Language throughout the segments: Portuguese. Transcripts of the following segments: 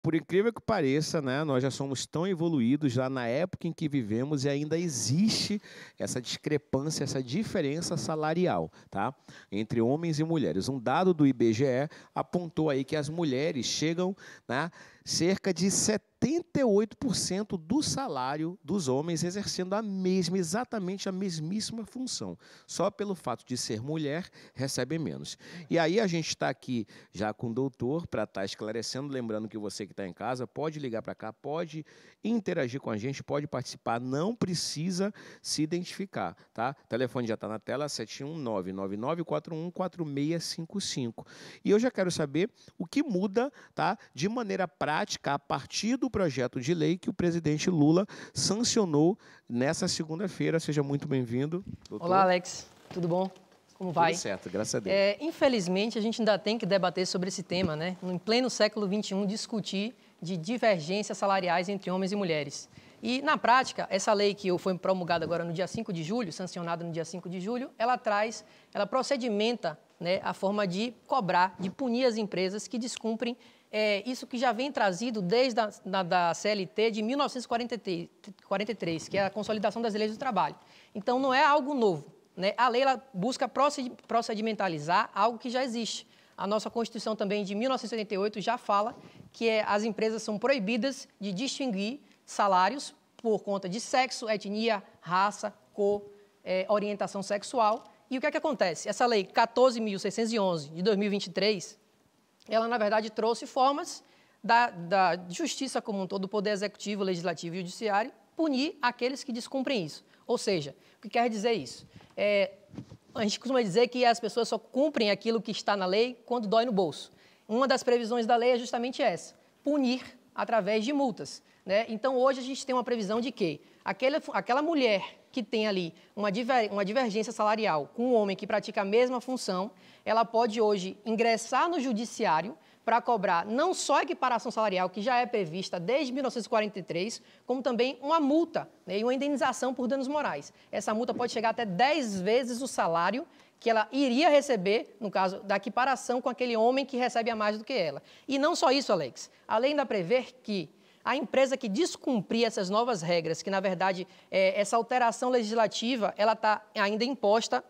Por incrível que pareça, né, nós já somos tão evoluídos já na época em que vivemos e ainda existe essa discrepância, essa diferença salarial, tá, entre homens e mulheres. Um dado do IBGE apontou aí que as mulheres chegam, né, cerca de 78% do salário dos homens exercendo exatamente a mesmíssima função. Só pelo fato de ser mulher, recebe menos. E aí a gente está aqui já com o doutor para estar esclarecendo, lembrando que você que está em casa pode ligar para cá, pode interagir com a gente, pode participar, não precisa se identificar, tá? O telefone já está na tela, 71999414655. E eu já quero saber o que muda, tá, de maneira prática a partir do projeto de lei que o presidente Lula sancionou nessa segunda-feira. Seja muito bem-vindo, doutor. Olá, Alex. Tudo bom? Como vai? Tudo certo, graças a Deus. Infelizmente, a gente ainda tem que debater sobre esse tema, né? Em pleno século XXI, discutir de divergências salariais entre homens e mulheres. E, na prática, essa lei que foi promulgada agora no dia 5 de julho, sancionada no dia 5 de julho, ela procedimenta, né, a forma de cobrar, de punir as empresas que descumprem isso que já vem trazido desde da CLT de 1943, que é a Consolidação das Leis do Trabalho. Então, não é algo novo, né? A lei ela busca procedimentalizar algo que já existe. A nossa Constituição também de 1988 já fala que as empresas são proibidas de distinguir salários por conta de sexo, etnia, raça, cor, orientação sexual. E o que é que acontece? Essa lei 14.611 de 2023, ela, na verdade, trouxe formas da justiça como um todo, do Poder Executivo, Legislativo e Judiciário, punir aqueles que descumprem isso. Ou seja, o que quer dizer isso? A gente costuma dizer que as pessoas só cumprem aquilo que está na lei quando dói no bolso. Uma das previsões da lei é justamente essa, punir através de multas, né? Então, hoje a gente tem uma previsão de que aquela mulher que tem ali uma divergência salarial com um homem que pratica a mesma função, ela pode hoje ingressar no judiciário para cobrar não só a equiparação salarial, que já é prevista desde 1943, como também uma multa, né, e uma indenização por danos morais. Essa multa pode chegar até 10 vezes o salário que ela iria receber, no caso da equiparação com aquele homem que recebe a mais do que ela. E não só isso, Alex. Além da prever que a empresa que descumprir essas novas regras, que, na verdade, essa alteração legislativa, ela está ainda imposta,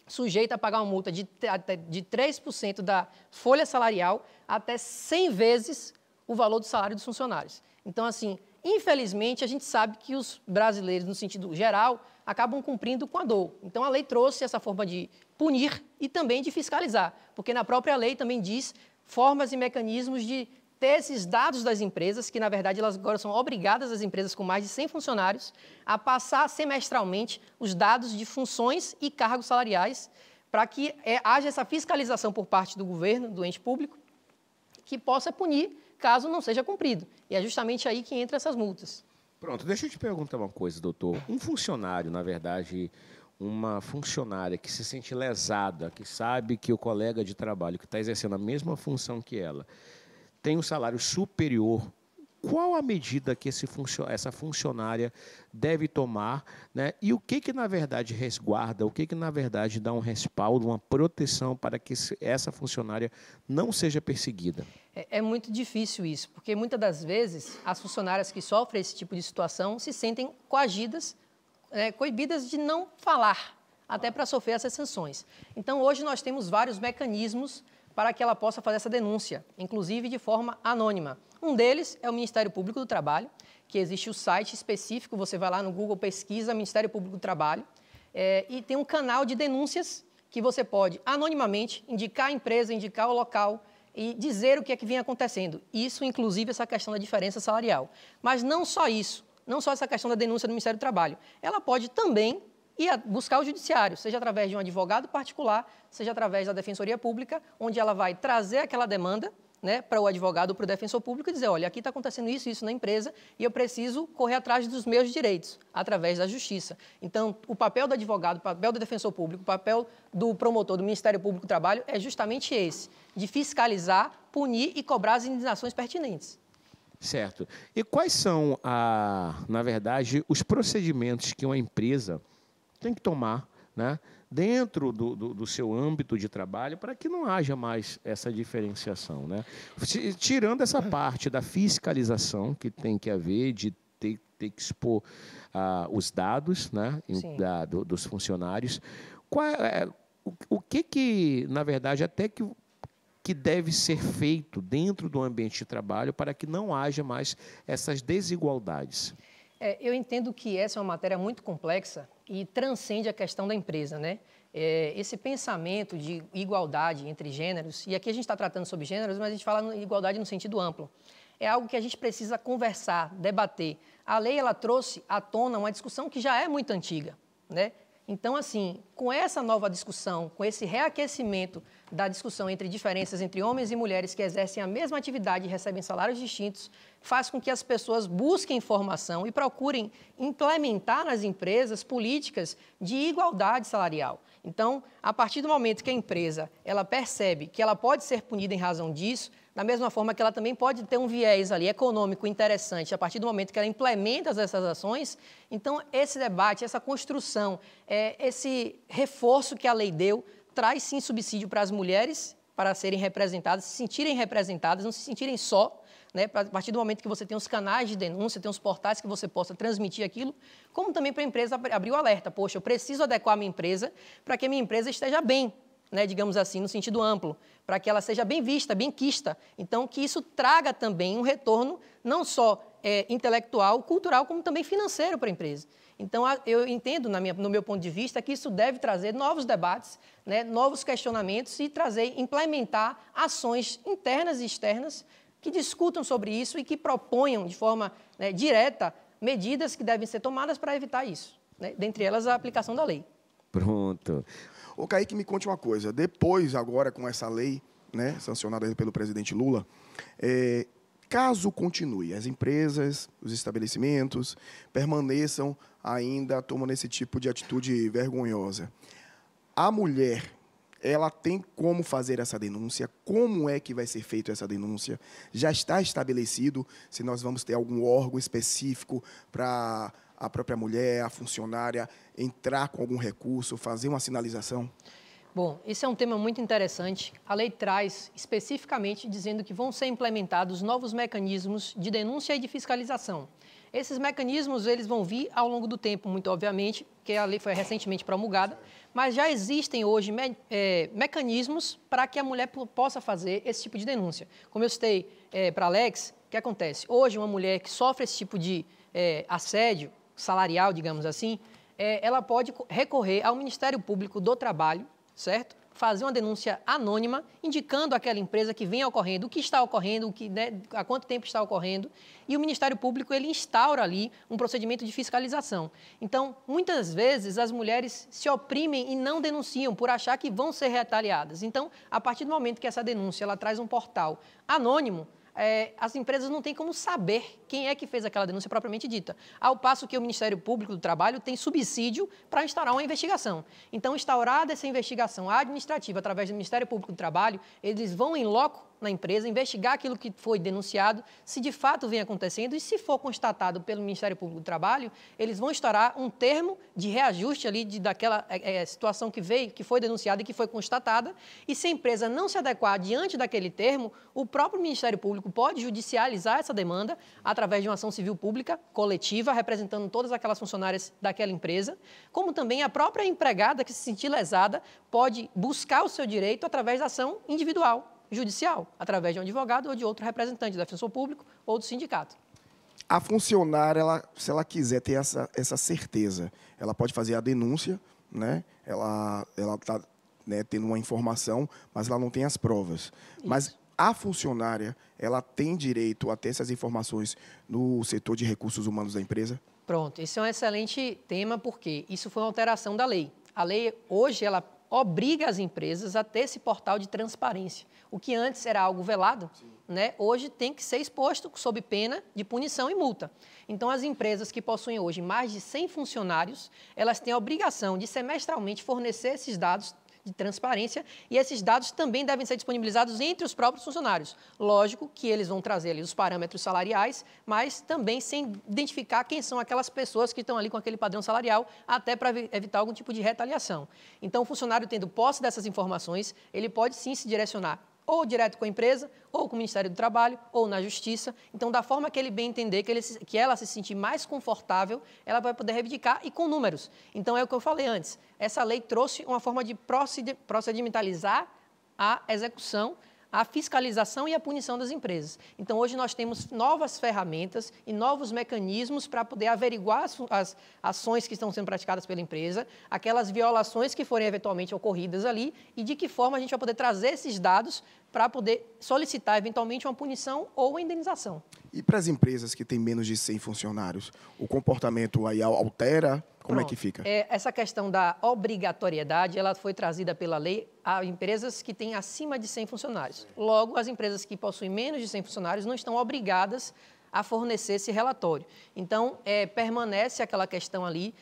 sujeita a pagar uma multa de 3% da folha salarial até 100 vezes o valor do salário dos funcionários. Então, assim, infelizmente, a gente sabe que os brasileiros, no sentido geral, acabam cumprindo com a dor. Então, a lei trouxe essa forma de punir e também de fiscalizar, porque na própria lei também diz formas e mecanismos de ter esses dados das empresas, que, na verdade, elas agora são obrigadas, as empresas com mais de 100 funcionários, a passar semestralmente os dados de funções e cargos salariais para que haja essa fiscalização por parte do governo, do ente público, que possa punir caso não seja cumprido. E é justamente aí que entram essas multas. Pronto, deixa eu te perguntar uma coisa, doutor. Um funcionário, na verdade, uma funcionária que se sente lesada, que sabe que o colega de trabalho que está exercendo a mesma função que ela tem um salário superior, qual a medida que essa funcionária deve tomar, né? E o que, na verdade, resguarda, o que, na verdade, dá um respaldo, uma proteção para que essa funcionária não seja perseguida? É muito difícil isso, porque muitas das vezes as funcionárias que sofrem esse tipo de situação se sentem coagidas, coibidas de não falar, até para sofrer essas sanções. Então, hoje nós temos vários mecanismos para que ela possa fazer essa denúncia, inclusive de forma anônima. Um deles é o Ministério Público do Trabalho, que existe o site específico, você vai lá no Google, pesquisa Ministério Público do Trabalho, e tem um canal de denúncias que você pode, anonimamente, indicar a empresa, indicar o local e dizer o que é que vem acontecendo. Isso, inclusive, essa questão da diferença salarial. Mas não só isso, não só essa questão da denúncia do Ministério do Trabalho. Ela pode também e buscar o judiciário, seja através de um advogado particular, seja através da Defensoria Pública, onde ela vai trazer aquela demanda, né, para o advogado ou para o defensor público e dizer, olha, aqui está acontecendo isso na empresa e eu preciso correr atrás dos meus direitos, através da justiça. Então, o papel do advogado, o papel do defensor público, o papel do promotor do Ministério Público do Trabalho é justamente esse, de fiscalizar, punir e cobrar as indenizações pertinentes. Certo. E quais são, na verdade, os procedimentos que uma empresa tem que tomar, né, dentro do seu âmbito de trabalho para que não haja mais essa diferenciação, né? Tirando essa parte da fiscalização que tem que haver, de ter que expor os dados, né, dos funcionários. O que, na verdade, até que deve ser feito dentro do ambiente de trabalho para que não haja mais essas desigualdades? Eu entendo que essa é uma matéria muito complexa e transcende a questão da empresa, né? Esse pensamento de igualdade entre gêneros, e aqui a gente está tratando sobre gêneros, mas a gente fala em igualdade no sentido amplo. É algo que a gente precisa conversar, debater. A lei, ela trouxe à tona uma discussão que já é muito antiga, né? Então, assim, com essa nova discussão, com esse reaquecimento da discussão entre diferenças entre homens e mulheres que exercem a mesma atividade e recebem salários distintos, faz com que as pessoas busquem informação e procurem implementar nas empresas políticas de igualdade salarial. Então, a partir do momento que a empresa ela percebe que ela pode ser punida em razão disso, da mesma forma que ela também pode ter um viés ali econômico interessante a partir do momento que ela implementa essas ações, então esse debate, essa construção, esse reforço que a lei deu, traz sim subsídio para as mulheres para serem representadas, se sentirem representadas, não se sentirem só, né? A partir do momento que você tem os canais de denúncia, tem os portais que você possa transmitir aquilo, como também para a empresa abrir o alerta. Poxa, eu preciso adequar a minha empresa para que a minha empresa esteja bem, né, digamos assim, no sentido amplo, para que ela seja bem vista, bem quista. Então, que isso traga também um retorno não só intelectual, cultural, como também financeiro para a empresa. Então, eu entendo, no meu ponto de vista, que isso deve trazer novos debates, né, novos questionamentos e implementar ações internas e externas que discutam sobre isso e que proponham de forma, né, direta medidas que devem ser tomadas para evitar isso, né, dentre elas a aplicação da lei. Pronto. Ô, Kaique, me conte uma coisa. Depois, agora, com essa lei, né, sancionada pelo presidente Lula, caso continue, as empresas, os estabelecimentos permaneçam ainda tomando esse tipo de atitude vergonhosa, a mulher, ela tem como fazer essa denúncia? Como é que vai ser feita essa denúncia? Já está estabelecido se nós vamos ter algum órgão específico para a própria mulher, a funcionária, entrar com algum recurso, fazer uma sinalização? Bom, esse é um tema muito interessante. A lei traz especificamente dizendo que vão ser implementados novos mecanismos de denúncia e de fiscalização. Esses mecanismos eles vão vir ao longo do tempo, muito obviamente, porque a lei foi recentemente promulgada, mas já existem hoje mecanismos para que a mulher possa fazer esse tipo de denúncia. Como eu citei para Alex, o que acontece? Hoje, uma mulher que sofre esse tipo de assédio salarial, digamos assim, ela pode recorrer ao Ministério Público do Trabalho, certo? Fazer uma denúncia anônima, indicando àquela empresa que vem ocorrendo, o que está ocorrendo, né, há quanto tempo está ocorrendo, e o Ministério Público ele instaura ali um procedimento de fiscalização. Então, muitas vezes, as mulheres se oprimem e não denunciam por achar que vão ser retaliadas. Então, a partir do momento que essa denúncia ela traz um portal anônimo, as empresas não têm como saber quem é que fez aquela denúncia propriamente dita, ao passo que o Ministério Público do Trabalho tem subsídio para instaurar uma investigação. Então, instaurada essa investigação administrativa através do Ministério Público do Trabalho, eles vão em loco na empresa, investigar aquilo que foi denunciado, se de fato vem acontecendo e se for constatado pelo Ministério Público do Trabalho, eles vão instaurar um termo de reajuste ali daquela situação que foi denunciada e que foi constatada, e se a empresa não se adequar diante daquele termo, o próprio Ministério Público pode judicializar essa demanda através de uma ação civil pública coletiva, representando todas aquelas funcionárias daquela empresa, como também a própria empregada que se sentir lesada pode buscar o seu direito através da ação individual, judicial, através de um advogado ou de outro representante do defensor público ou do sindicato. A funcionária, se ela quiser ter essa certeza, ela pode fazer a denúncia, né? Ela está, né, tendo uma informação, mas ela não tem as provas. Isso. Mas a funcionária, ela tem direito a ter essas informações no setor de recursos humanos da empresa? Pronto, esse é um excelente tema, porque isso foi uma alteração da lei. A lei, hoje, ela obriga as empresas a ter esse portal de transparência. O que antes era algo velado, né, hoje tem que ser exposto sob pena de punição e multa. Então, as empresas que possuem hoje mais de 100 funcionários, elas têm a obrigação de semestralmente fornecer esses dados de transparência, e esses dados também devem ser disponibilizados entre os próprios funcionários. Lógico que eles vão trazer ali os parâmetros salariais, mas também sem identificar quem são aquelas pessoas que estão ali com aquele padrão salarial, até para evitar algum tipo de retaliação. Então, o funcionário tendo posse dessas informações, ele pode sim se direcionar ou direto com a empresa, ou com o Ministério do Trabalho, ou na Justiça. Então, da forma que ele bem entender, que ela se sentir mais confortável, ela vai poder reivindicar e com números. Então, é o que eu falei antes. Essa lei trouxe uma forma de procedimentalizar a execução, a fiscalização e a punição das empresas. Então, hoje nós temos novas ferramentas e novos mecanismos para poder averiguar as ações que estão sendo praticadas pela empresa, aquelas violações que forem eventualmente ocorridas ali e de que forma a gente vai poder trazer esses dados para poder solicitar eventualmente uma punição ou uma indenização. E para as empresas que têm menos de 100 funcionários, o comportamento aí altera? Como é que fica? Essa questão da obrigatoriedade, ela foi trazida pela lei a empresas que têm acima de 100 funcionários. Logo, as empresas que possuem menos de 100 funcionários não estão obrigadas a fornecer esse relatório. Então, permanece aquela questão ali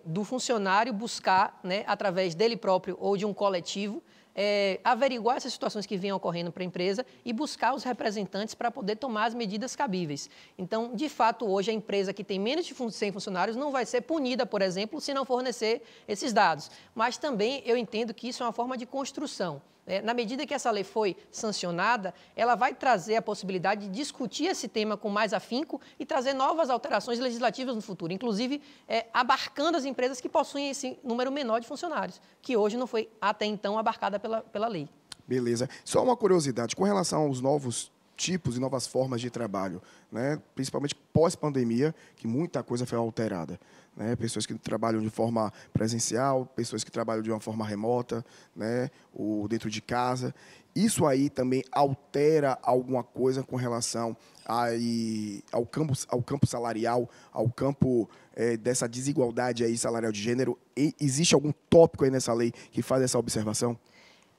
do funcionário buscar, né, através dele próprio ou de um coletivo, averiguar essas situações que vinham ocorrendo para a empresa e buscar os representantes para poder tomar as medidas cabíveis. Então, de fato, hoje a empresa que tem menos de 100 funcionários não vai ser punida, por exemplo, se não fornecer esses dados. Mas também eu entendo que isso é uma forma de construção. Na medida que essa lei foi sancionada, ela vai trazer a possibilidade de discutir esse tema com mais afinco e trazer novas alterações legislativas no futuro, inclusive abarcando as empresas que possuem esse número menor de funcionários, que hoje não foi até então abarcada pela lei. Beleza. Só uma curiosidade, com relação aos novos tipos e novas formas de trabalho, né? Principalmente pós-pandemia, que muita coisa foi alterada. Né? Pessoas que trabalham de forma presencial, pessoas que trabalham de uma forma remota, né? Ou dentro de casa. Isso aí também altera alguma coisa com relação ao campo salarial, ao campo dessa desigualdade aí salarial de gênero? E existe algum tópico aí nessa lei que faz essa observação?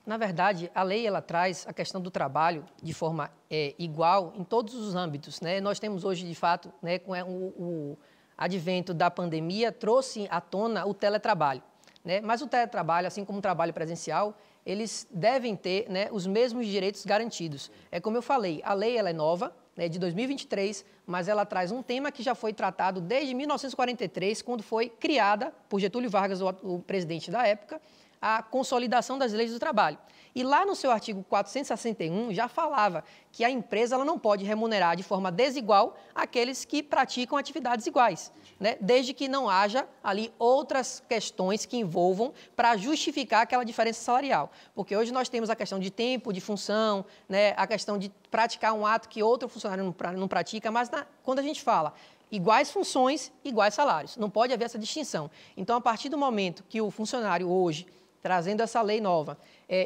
Na verdade, a lei ela traz a questão do trabalho de forma igual em todos os âmbitos. Né? Nós temos hoje, de fato, né, com o advento da pandemia, trouxe à tona o teletrabalho. Né? Mas o teletrabalho, assim como o trabalho presencial, eles devem ter, né, os mesmos direitos garantidos. É como eu falei, a lei ela é nova, né, de 2023, mas ela traz um tema que já foi tratado desde 1943, quando foi criada por Getúlio Vargas, o presidente da época, a consolidação das leis do trabalho. E lá no seu artigo 461 já falava que a empresa ela não pode remunerar de forma desigual aqueles que praticam atividades iguais, né? Desde que não haja ali outras questões que envolvam para justificar aquela diferença salarial. Porque hoje nós temos a questão de tempo, de função, né? A questão de praticar um ato que outro funcionário não pratica, mas quando a gente fala iguais funções, iguais salários, não pode haver essa distinção. Então, a partir do momento que o funcionário hoje, trazendo essa lei nova,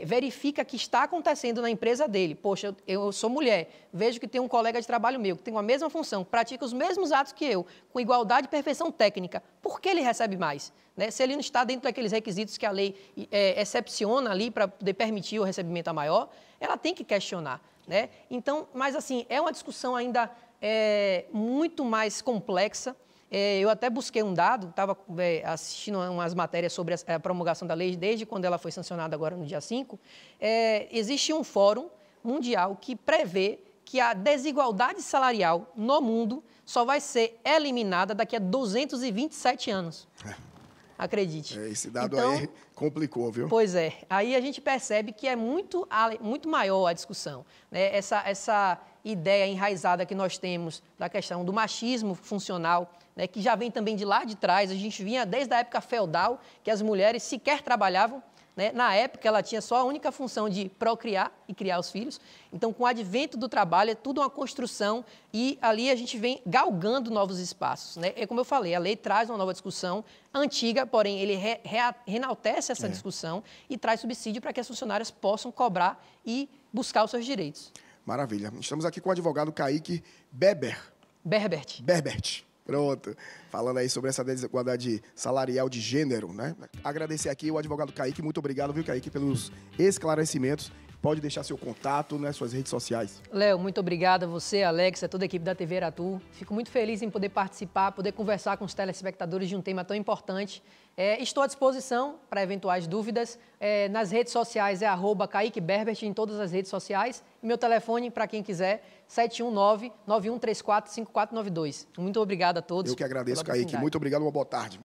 verifica que está acontecendo na empresa dele. Poxa, eu sou mulher, vejo que tem um colega de trabalho meu, que tem a mesma função, que pratica os mesmos atos que eu, com igualdade e perfeição técnica. Por que ele recebe mais? Né? Se ele não está dentro daqueles requisitos que a lei excepciona ali para poder permitir o recebimento a maior, ela tem que questionar. Né? Então, mas assim, é uma discussão ainda muito mais complexa. Eu até busquei um dado, estava assistindo umas matérias sobre a promulgação da lei desde quando ela foi sancionada agora no dia 5. Existe um fórum mundial que prevê que a desigualdade salarial no mundo só vai ser eliminada daqui a 227 anos. Acredite. Esse dado então, aí complicou, viu? Pois é. Aí a gente percebe que é muito maior a discussão. Né? Essa ideia enraizada que nós temos da questão do machismo funcional, né, que já vem também de lá de trás. A gente vinha desde a época feudal, que as mulheres sequer trabalhavam. Né? Na época, ela tinha só a única função de procriar e criar os filhos. Então, com o advento do trabalho, é tudo uma construção e ali a gente vem galgando novos espaços. Né? É como eu falei, a lei traz uma nova discussão antiga, porém, ele renaltece essa discussão e traz subsídio para que as funcionárias possam cobrar e buscar os seus direitos. Maravilha. Estamos aqui com o advogado Kaique Berbert. Pronto. Falando aí sobre essa desigualdade salarial de gênero, né? Agradecer aqui o advogado Kaique. Muito obrigado, viu, Kaique, pelos esclarecimentos. pode deixar seu contato nas suas redes sociais. Léo, muito obrigado a você, Alex, a toda a equipe da TV Aratu. Fico muito feliz em poder participar, poder conversar com os telespectadores de um tema tão importante. Estou à disposição para eventuais dúvidas. Nas redes sociais é @KaiqueBerbert em todas as redes sociais. E meu telefone, para quem quiser, 719-9134-5492. Muito obrigado a todos. Eu que agradeço, Kaique. Muito obrigado, uma boa tarde.